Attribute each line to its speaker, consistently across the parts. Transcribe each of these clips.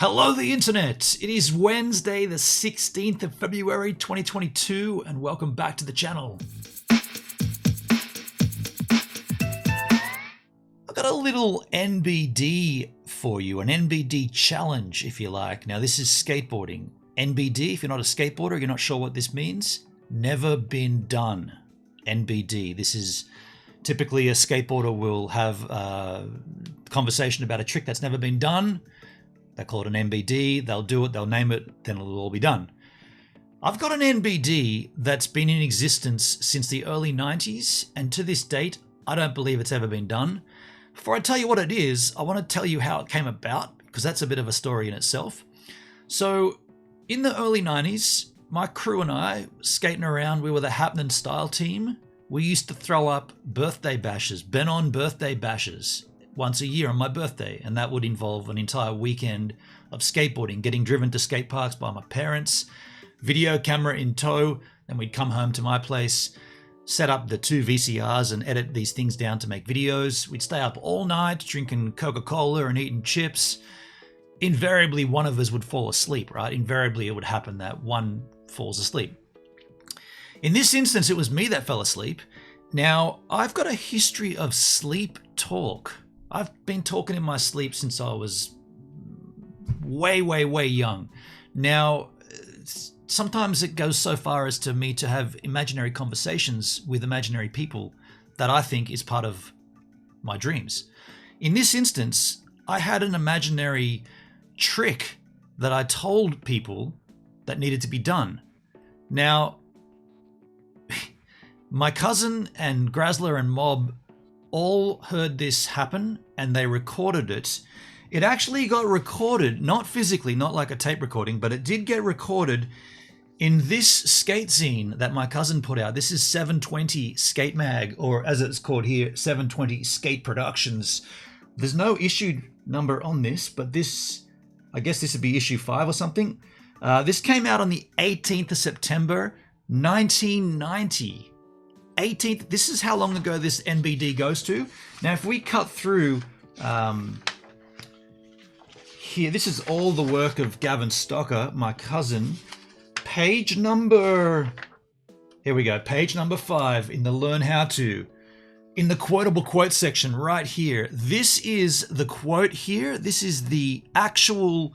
Speaker 1: Hello, the internet! It is Wednesday, the 16th of February 2022, and welcome back to the channel. I've got a little NBD for you, an NBD challenge, if you like. Now, this is skateboarding. NBD, if you're not a skateboarder, you're not sure what this means, never been done. NBD. This is typically a skateboarder will have a conversation about a trick that's never been done. They call it an NBD, they'll do it, they'll name it, then it'll all be done. I've got an NBD that's been in existence since the early 90s, and to this date, I don't believe it's ever been done. Before I tell you what it is, I want to tell you how it came about, because that's a bit of a story in itself. So, in the early 90s, my crew and I, skating around, we were the happening style team. We used to throw up birthday bashes, Ben-on birthday bashes, once a year on my birthday, and that would involve an entire weekend of skateboarding, getting driven to skate parks by my parents, video camera in tow, then we'd come home to my place, set up the 2 VCRs and edit these things down to make videos. We'd stay up all night drinking Coca-Cola and eating chips. Invariably, one of us would fall asleep, right? Invariably, it would happen that one falls asleep. In this instance, it was me that fell asleep. Now, I've got a history of sleep talk. I've been talking in my sleep since I was way young. Now, sometimes it goes so far as to me to have imaginary conversations with imaginary people that I think is part of my dreams. In this instance, I had an imaginary trick that I told people that needed to be done. Now, my cousin and Grazzler and Mob all heard this happen and they recorded it. It actually got recorded, not physically, not like a tape recording, but it did get recorded in this skate zine that my cousin put out. This is 720 Skate Mag, or as it's called here, 720 Skate Productions. There's no issued number on this, but this, I guess this would be issue 5 or something. This came out on the 18th of September, 1990. 18th, this is how long ago this NBD goes to. Now, if we cut through here, this is all the work of Gavin Stocker, my cousin. Page number, here we go, page number 5 in the Learn How To. In the quotable quote section right here, this is the quote here. This is the actual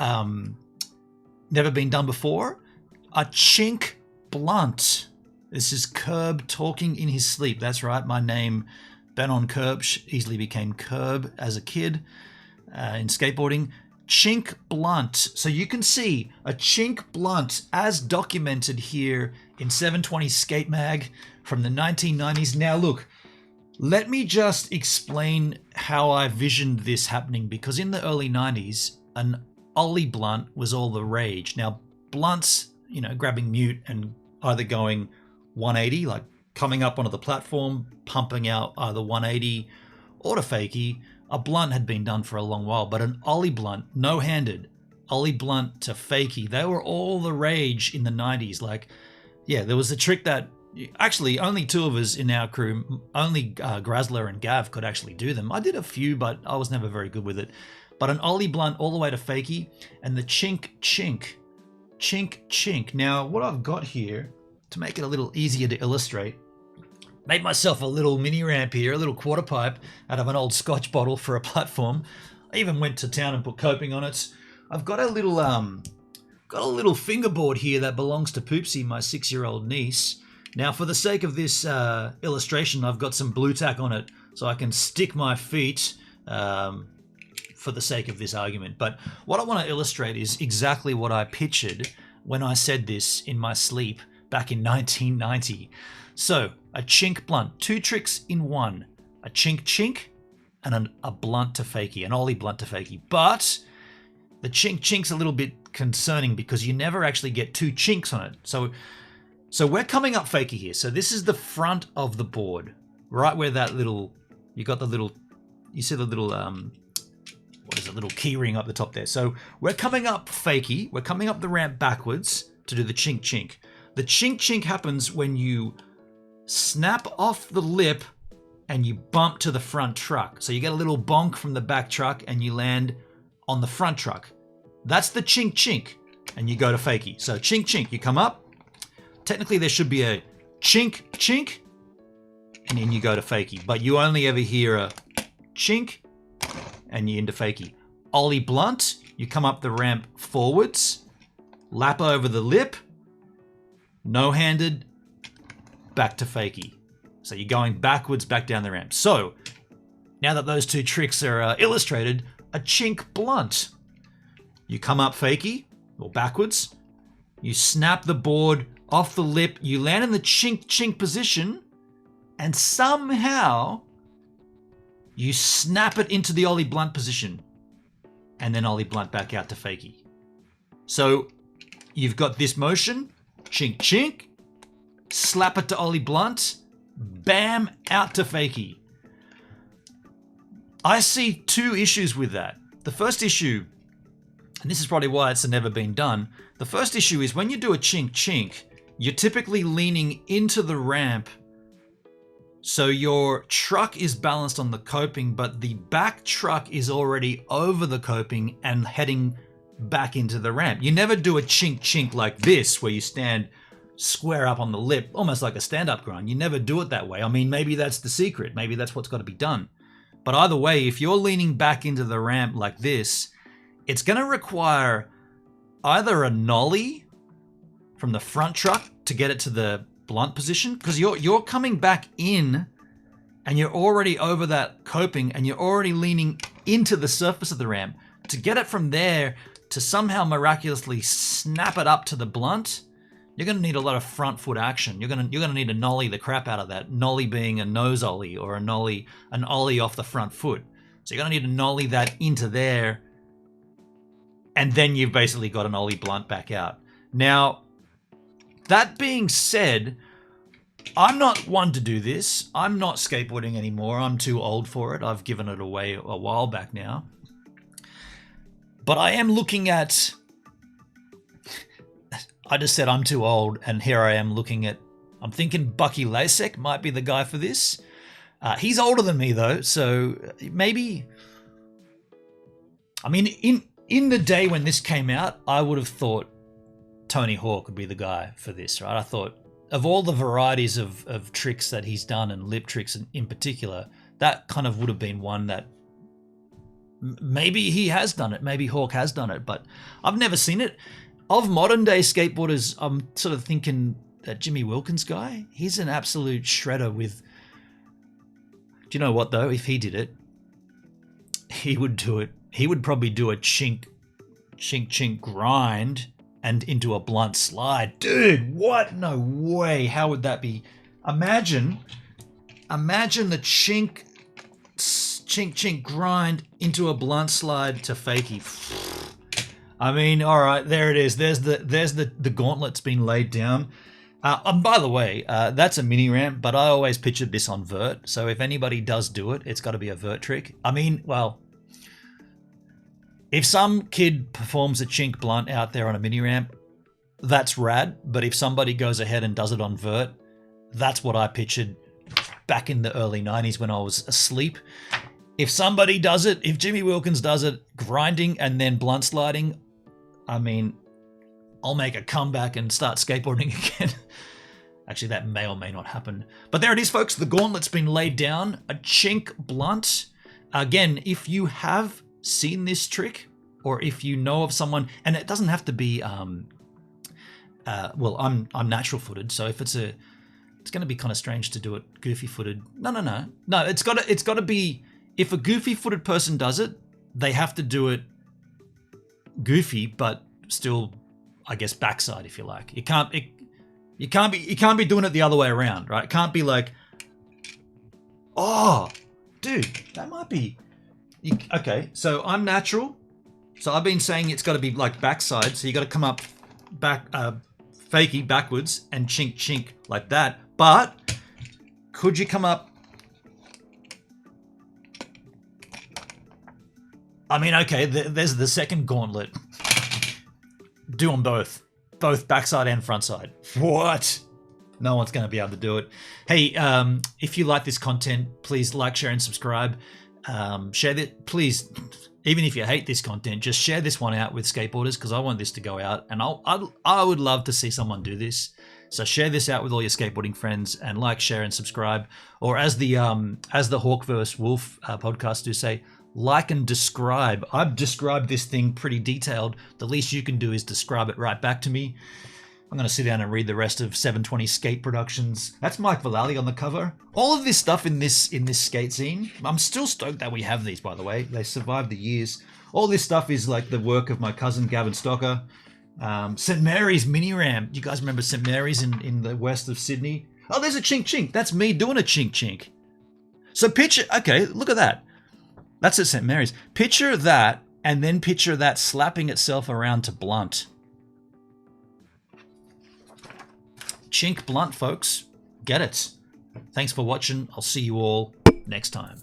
Speaker 1: never been done before. A chink blunt. This is Curb talking in his sleep. That's right, my name, Ben-on Curb, easily became Curb as a kid in skateboarding. Chink blunt. So you can see a chink blunt as documented here in 720 Skate Mag from the 1990s. Now look, let me just explain how I visioned this happening, because in the early 90s, an ollie blunt was all the rage. Now blunts, you know, grabbing mute and either going 180, like coming up onto the platform, pumping out either 180 or to fakie. A blunt had been done for a long while, but an ollie blunt, no-handed, ollie blunt to fakie, they were all the rage in the 90s. Like, yeah, there was a trick that actually only 2 of us in our crew, only Grazzler and Gav could actually do them. I did a few, but I was never very good with it. But an ollie blunt all the way to fakie, and the chink, chink, chink, chink. Now, what I've got here, to make it a little easier to illustrate, made myself a little mini ramp here, a little quarter pipe out of an old Scotch bottle for a platform. I even went to town and put coping on it. I've got a little fingerboard here that belongs to Poopsie, my 6-year-old niece. Now, for the sake of this illustration, I've got some blue tack on it so I can stick my feet for the sake of this argument. But what I want to illustrate is exactly what I pictured when I said this in my sleep back in 1990. So, a chink blunt, 2 tricks in one. A chink chink and a blunt to fakie, an ollie blunt to fakie. But the chink chink's a little bit concerning because you never actually get 2 chinks on it. So we're coming up fakie here. So this is the front of the board, right where that little, you see the little, what is it, little key ring up the top there. So we're coming up fakie, we're coming up the ramp backwards to do the chink chink. The chink chink happens when you snap off the lip and you bump to the front truck. So you get a little bonk from the back truck and you land on the front truck. That's the chink chink, and you go to fakie. So chink chink, you come up. Technically there should be a chink chink, and then you go to fakie. But you only ever hear a chink, and you're into fakie. Ollie blunt, you come up the ramp forwards, lap over the lip, no-handed, back to fakie. So you're going backwards, back down the ramp. So now that those two tricks are illustrated, a chink blunt. You come up fakie, or backwards, you snap the board off the lip, you land in the chink chink position, and somehow you snap it into the Ollie blunt position, and then Ollie blunt back out to fakie. So you've got this motion, chink chink, slap it to Ollie blunt, bam, out to fakie. I see two issues with that. The first issue, and this is probably why it's never been done, the first issue is when you do a chink chink, you're typically leaning into the ramp, so your truck is balanced on the coping, but the back truck is already over the coping and heading back into the ramp. You never do a chink chink like this, where you stand square up on the lip, almost like a stand-up grind. You never do it that way. I mean, maybe that's the secret. Maybe that's what's got to be done. But either way, if you're leaning back into the ramp like this, it's going to require either a nollie from the front truck to get it to the blunt position, because you're coming back in and you're already over that coping and you're already leaning into the surface of the ramp. To get it from there to somehow miraculously snap it up to the blunt, you're going to need a lot of front foot action. You're going to need to nollie the crap out of that. Nollie being a nose ollie, or an ollie off the front foot. So you're going to need to nollie that into there, and then you've basically got an Ollie blunt back out. Now, that being said, I'm not one to do this. I'm not skateboarding anymore. I'm too old for it. I've given it away a while back now. But I am looking at... I just said I'm too old, and here I am looking at... I'm thinking Bucky Lasek might be the guy for this. He's older than me, though, so maybe... I mean, in the day when this came out, I would have thought Tony Hawk would be the guy for this, right? I thought of all the varieties of tricks that he's done, and lip tricks in particular, that kind of would have been one that maybe he has done it. Maybe Hawk has done it, but I've never seen it. Of modern day skateboarders, I'm sort of thinking that Jimmy Wilkins guy, he's an absolute shredder with... Do you know what though? If he did it, he would do it. He would probably do a chink grind and into a blunt slide. Dude, what? No way. How would that be? Imagine the chink grind into a blunt slide to fakie. I mean, all right, there it is. There's the gauntlet's been laid down. And by the way, that's a mini ramp, but I always pictured this on vert. So if anybody does do it, it's got to be a vert trick. I mean, well, if some kid performs a chink blunt out there on a mini ramp, that's rad. But if somebody goes ahead and does it on vert, that's what I pictured back in the early 90s when I was asleep. If somebody does it, if Jimmy Wilkins does it, grinding and then blunt sliding, I mean, I'll make a comeback and start skateboarding again. Actually, that may or may not happen. But there it is, folks. The gauntlet's been laid down. A chink blunt. Again, if you have seen this trick, or if you know of someone, and it doesn't have to be, well, I'm natural footed, so if it's going to be kind of strange to do it goofy footed. No. It's got to be, if a goofy footed person does it, they have to do it goofy, but still, I guess, backside, if you like. You can't be doing it the other way around, right? It can't be like, oh, dude, that might be. Okay, so I'm natural. So I've been saying it's got to be like backside. So you got to come up back, fakie backwards and chink like that. But could you come up? I mean, okay, there's the second gauntlet. Do them both backside and front side. What? No one's going to be able to do it. Hey, if you like this content, please like, share, and subscribe. Share that, please. Even if you hate this content, just share this one out with skateboarders because I want this to go out, and I would love to see someone do this. So share this out with all your skateboarding friends and like, share, and subscribe. Or as the Hawk vs. Wolf podcast do say, like and describe. I've described this thing pretty detailed. The least you can do is describe it right back to me. I'm going to sit down and read the rest of 720 Skate Productions. That's Mike Vallely on the cover. All of this stuff in this skate scene. I'm still stoked that we have these, by the way. They survived the years. All this stuff is like the work of my cousin Gavin Stocker. St. Mary's mini ramp. You guys remember St. Mary's in the west of Sydney? Oh, there's a chink. That's me doing a chink. So picture, okay, look at that. That's at St. Mary's. Picture that, and then picture that slapping itself around to blunt. Chink blunt, folks. Get it. Thanks for watching. I'll see you all next time.